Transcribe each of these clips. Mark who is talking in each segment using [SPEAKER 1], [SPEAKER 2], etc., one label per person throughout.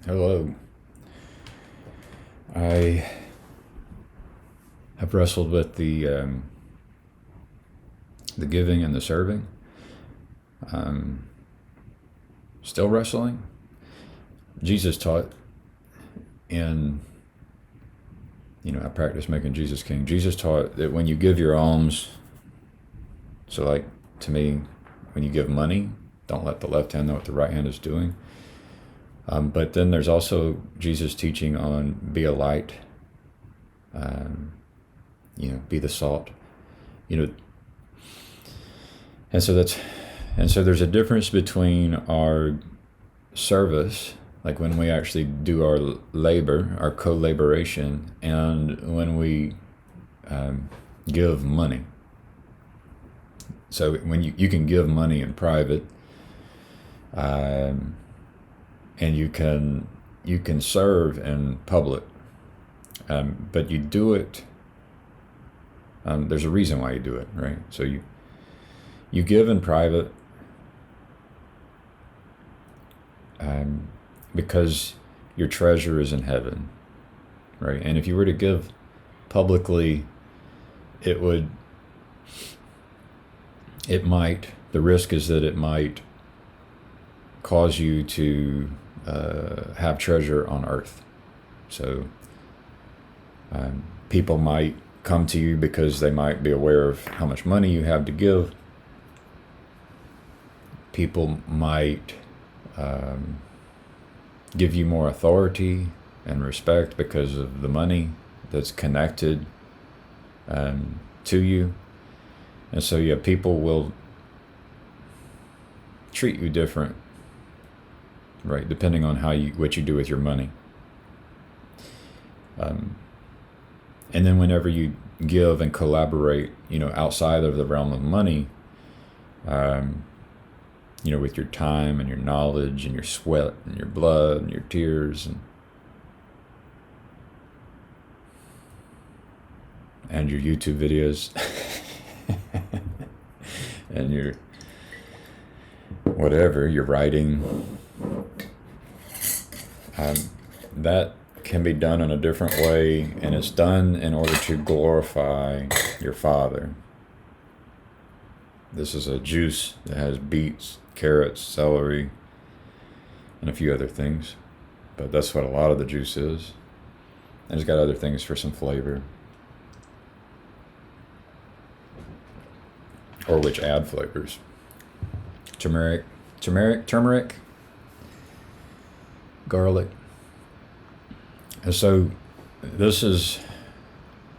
[SPEAKER 1] Hello. I have wrestled with the giving and the serving. Um, Still wrestling. Jesus taught in, I practice making Jesus king. Jesus taught that when you give your alms, so like to me, when you give money, don't let the left hand know what the right hand is doing. But then there's also Jesus teaching on be a light, um, be the salt, you know, and so that's, and so there's a difference between our service, like when we actually do our labor, our co-laboration, and when we give money. So when you can give money in private, um, and you can serve in public, but you do it. There's a reason why you do it, right? So you give in private because your treasure is in heaven, right? And if you were to give publicly, it might, the risk is that it might cause you to have treasure on earth. So people might come to you because they might be aware of how much money you have to give. People might give you more authority and respect because of the money that's connected to you. And so, yeah, people will treat you different, right, depending on what you do with your money. And then whenever you give and collaborate, outside of the realm of money, with your time and your knowledge and your sweat and your blood and your tears and your YouTube videos and your whatever, your writing, that can be done in a different way, and it's done in order to glorify your Father. This is a juice that has beets, carrots, celery, and a few other things. But that's what a lot of the juice is. And it's got other things for some flavor. Or which add flavors. Turmeric, garlic. And so this is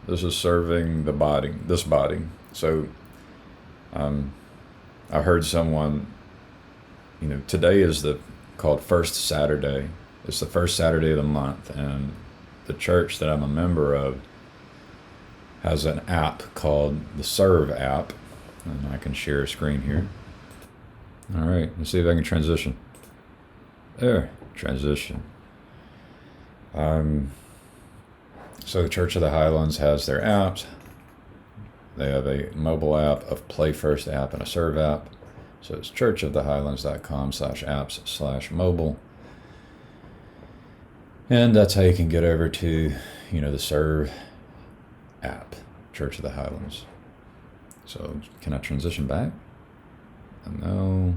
[SPEAKER 1] serving this body. So I heard someone, today is called First Saturday. It's the first Saturday of the month, and the church that I'm a member of has an app called the Serve app, and I can share a screen here. All right, let's see if I can transition. There, transition. So the Church of the Highlands has their apps. They have a mobile app, a Play First app, and a Serve app. So it's churchofthehighlands.com/apps/mobile. And that's how you can get over to, the Serve app, Church of the Highlands. So can I transition back? No.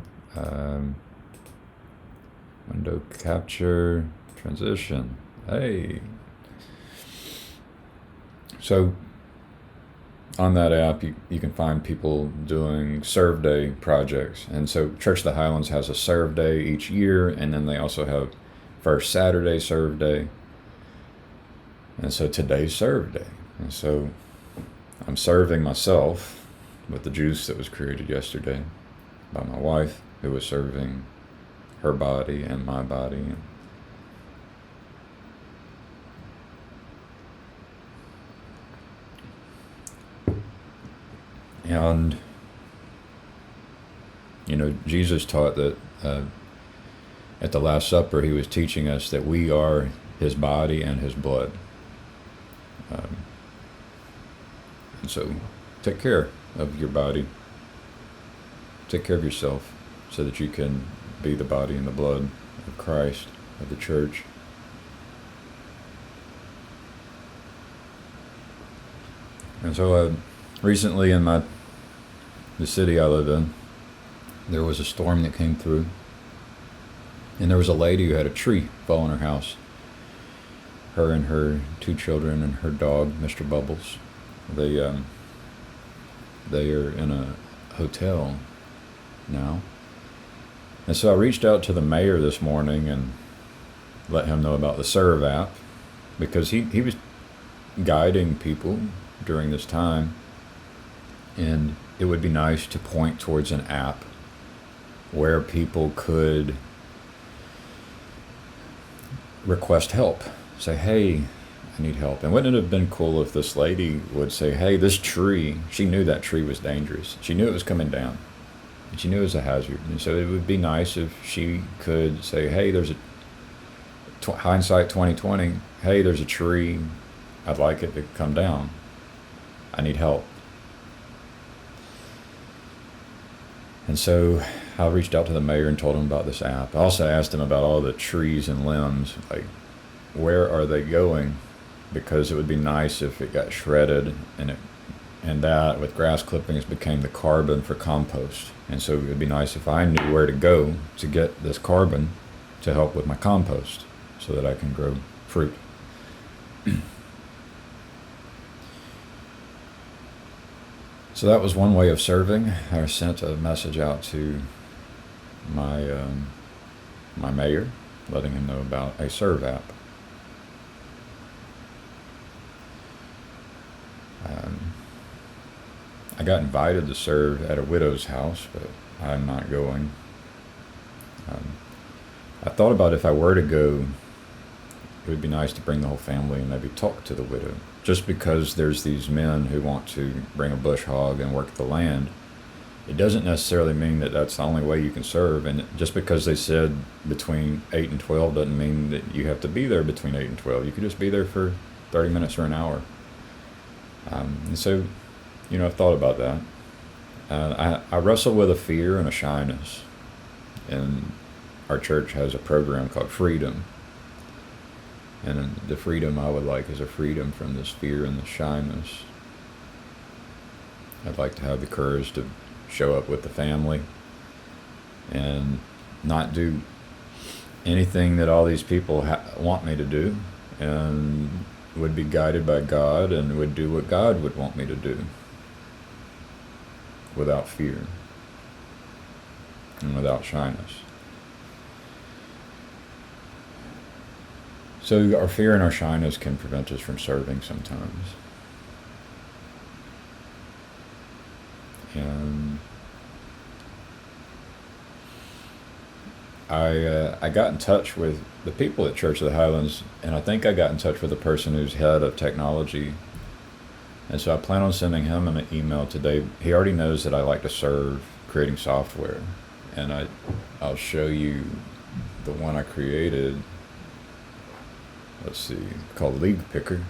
[SPEAKER 1] Window capture, transition. Hey. So on that app, you can find people doing Serve Day projects. And so Church of the Highlands has a Serve Day each year, and then they also have First Saturday Serve Day. And so today's Serve Day. And so I'm serving myself with the juice that was created yesterday by my wife, who was serving her body and my body. And Jesus taught that at the Last Supper, he was teaching us that we are his body and his blood. And so take care of your body. Take care of yourself so that you can be the body and the blood of Christ of the church. And so recently in the city I live in, there was a storm that came through, and there was a lady who had a tree fall on her house. Her and her 2 children and her dog, Mr. Bubbles. They are in a hotel now. And so I reached out to the mayor this morning and let him know about the Serve app, because he was guiding people during this time, and it would be nice to point towards an app where people could request help. Say, hey, I need help. And wouldn't it have been cool if this lady would say, hey, this tree, she knew that tree was dangerous. She knew it was coming down. And she knew it was a hazard. And so it would be nice if she could say, hey, there's hindsight 2020, hey, there's a tree. I'd like it to come down. I need help. And so I reached out to the mayor and told him about this app. I also asked him about all the trees and limbs, like, where are they going? Because it would be nice if it got shredded, and that with grass clippings became the carbon for compost. And so it would be nice if I knew where to go to get this carbon to help with my compost so that I can grow fruit. So that was one way of serving. I sent a message out to my mayor, letting him know about a Serve app. I got invited to serve at a widow's house, but I'm not going. I thought about if I were to go, it would be nice to bring the whole family and maybe talk to the widow. Just because there's these men who want to bring a bush hog and work the land, it doesn't necessarily mean that that's the only way you can serve. And just because they said between 8 and 12 doesn't mean that you have to be there between 8 and 12. You could just be there for 30 minutes or an hour. And so, I've thought about that. I wrestle with a fear and a shyness. And our church has a program called Freedom. And the freedom I would like is a freedom from this fear and the shyness. I'd like to have the courage to show up with the family and not do anything that all these people want me to do, and would be guided by God and would do what God would want me to do without fear and without shyness. So our fear and our shyness can prevent us from serving sometimes. And I got in touch with the people at Church of the Highlands, and I think I got in touch with the person who's head of technology. And so I plan on sending him an email today. He already knows that I like to serve creating software. And I'll show you the one I created. Let's see, called League Picker.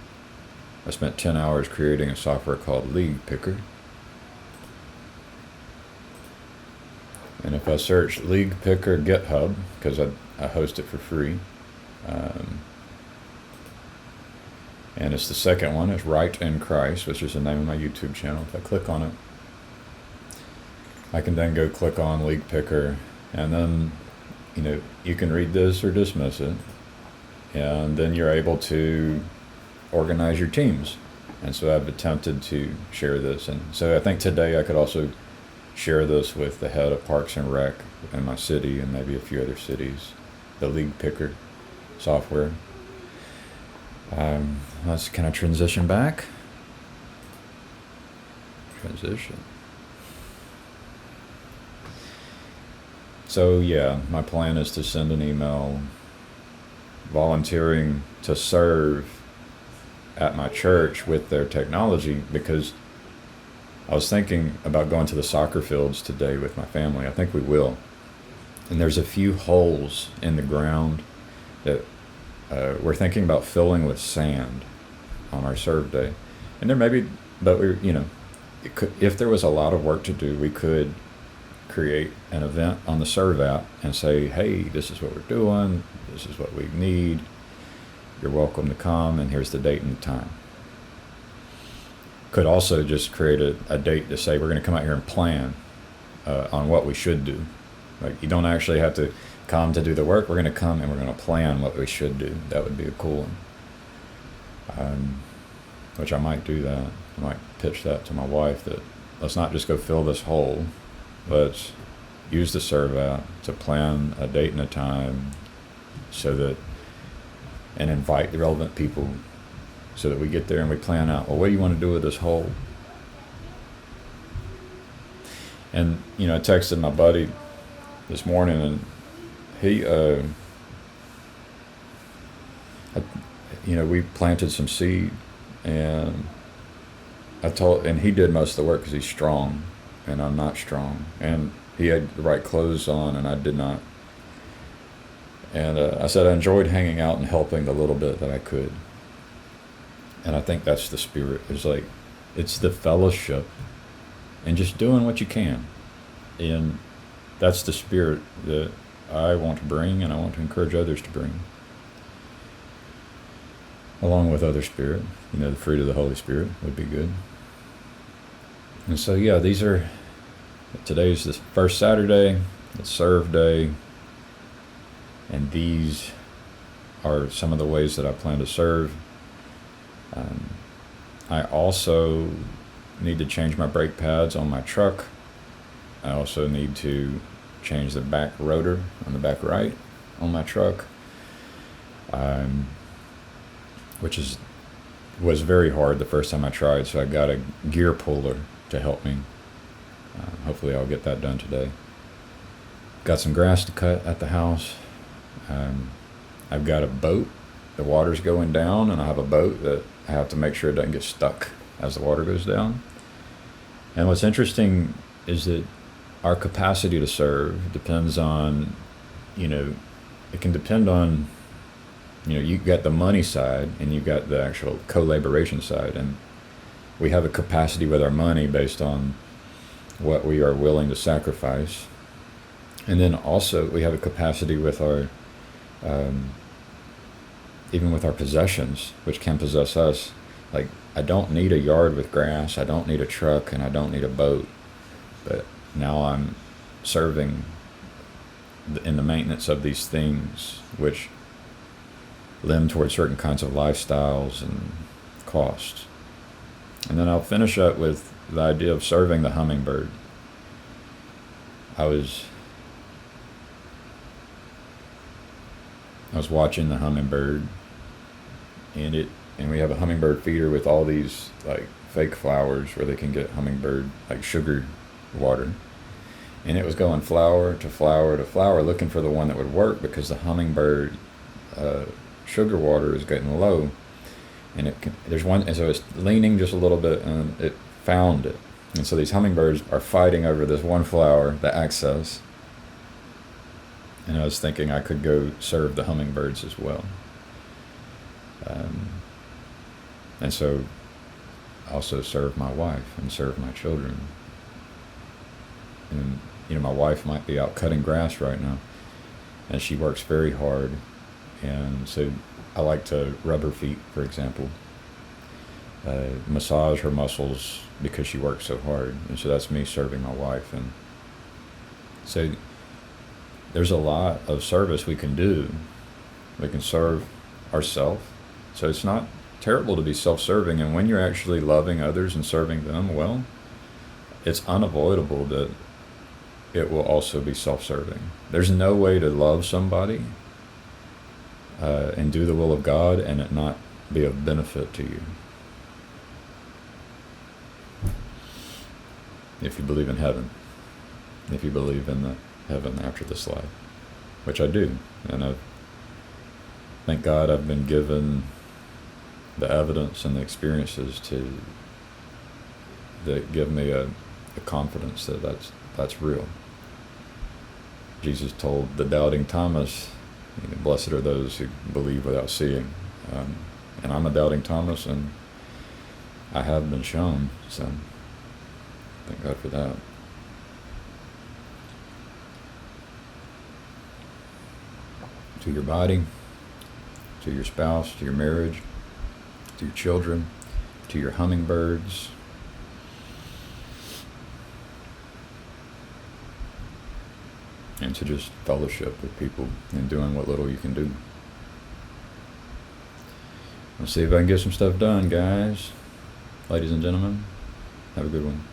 [SPEAKER 1] I spent 10 hours creating a software called League Picker. And if I search League Picker GitHub, because I host it for free, and it's the second one, it's Right in Christ, which is the name of my YouTube channel. If I click on it, I can then go click on League Picker, and then, you can read this or dismiss it. And then you're able to organize your teams. And so I've attempted to share this. And so I think today I could also share this with the head of Parks and Rec in my city and maybe a few other cities, the League Picker software. Let's kind of transition back. So yeah, my plan is to send an email volunteering to serve at my church with their technology, because I was thinking about going to the soccer fields today with my family. I think we will. And there's a few holes in the ground that we're thinking about filling with sand on our serve day. And there may be, but if there was a lot of work to do, we could create an event on the Serve app and say, hey, this is what we're doing, this is what we need, you're welcome to come, and here's the date and the time. Could also just create a date to say we're going to come out here and plan on what we should do. Like, you don't actually have to come to do the work. We're going to come and we're going to plan what we should do. That would be a cool one. Which I might do that. I might pitch that to my wife, that let's not just go fill this hole. Let's use the Serve app to plan a date and a time and invite the relevant people so that we get there and we plan out, well, what do you want to do with this hole? And, I texted my buddy this morning, and he, we planted some seed, and he did most of the work because he's strong, and I'm not strong, and he had the right clothes on, and I did not. And I said I enjoyed hanging out and helping the little bit that I could. And I think that's the spirit. It's the fellowship and just doing what you can. And that's the spirit that I want to bring, and I want to encourage others to bring. Along with other spirit, the fruit of the Holy Spirit would be good. And so, today's the first Saturday, it's Serve Day, and these are some of the ways that I plan to serve. I also need to change my brake pads on my truck. I also need to change the back rotor on the back right on my truck, which was very hard the first time I tried, so I got a gear puller to help me. Hopefully I'll get that done today. Got some grass to cut at the house. I've got a boat. The water's going down, and I have a boat that I have to make sure it doesn't get stuck as the water goes down. And what's interesting is that our capacity to serve depends on, it can depend on, you got the money side and you got the actual collaboration side, and we have a capacity with our money based on what we are willing to sacrifice. And then also we have a capacity with our, even with our possessions, which can possess us. Like, I don't need a yard with grass, I don't need a truck, and I don't need a boat. But now I'm serving in the maintenance of these things, which lend towards certain kinds of lifestyles and costs. And then I'll finish up with the idea of serving the hummingbird. I was watching the hummingbird, and we have a hummingbird feeder with all these fake flowers where they can get hummingbird sugar water. And it was going flower to flower to flower looking for the one that would work, because the hummingbird sugar water is getting low. And there's one, and so it's leaning just a little bit, and it found it. And so these hummingbirds are fighting over this one flower, the access. And I was thinking I could go serve the hummingbirds as well. And so also serve my wife and serve my children. And, my wife might be out cutting grass right now, and she works very hard. And so I like to rub her feet, for example, massage her muscles because she works so hard. And so that's me serving my wife. And so there's a lot of service we can do. We can serve ourselves. So it's not terrible to be self-serving. And when you're actually loving others and serving them well, it's unavoidable that it will also be self-serving. There's no way to love somebody and do the will of God and it not be of benefit to you. If you believe in heaven, if you believe in the heaven after this life, which I do. And thank God I've been given the evidence and the experiences that give me a confidence that that's real. Jesus told the doubting Thomas, blessed are those who believe without seeing. And I'm a doubting Thomas, and I have been shown, so thank God for that. to your body, to your spouse, to your marriage, to your children, to your hummingbirds. And to just fellowship with people and doing what little you can do. Let's see if I can get some stuff done, guys. Ladies and gentlemen, have a good one.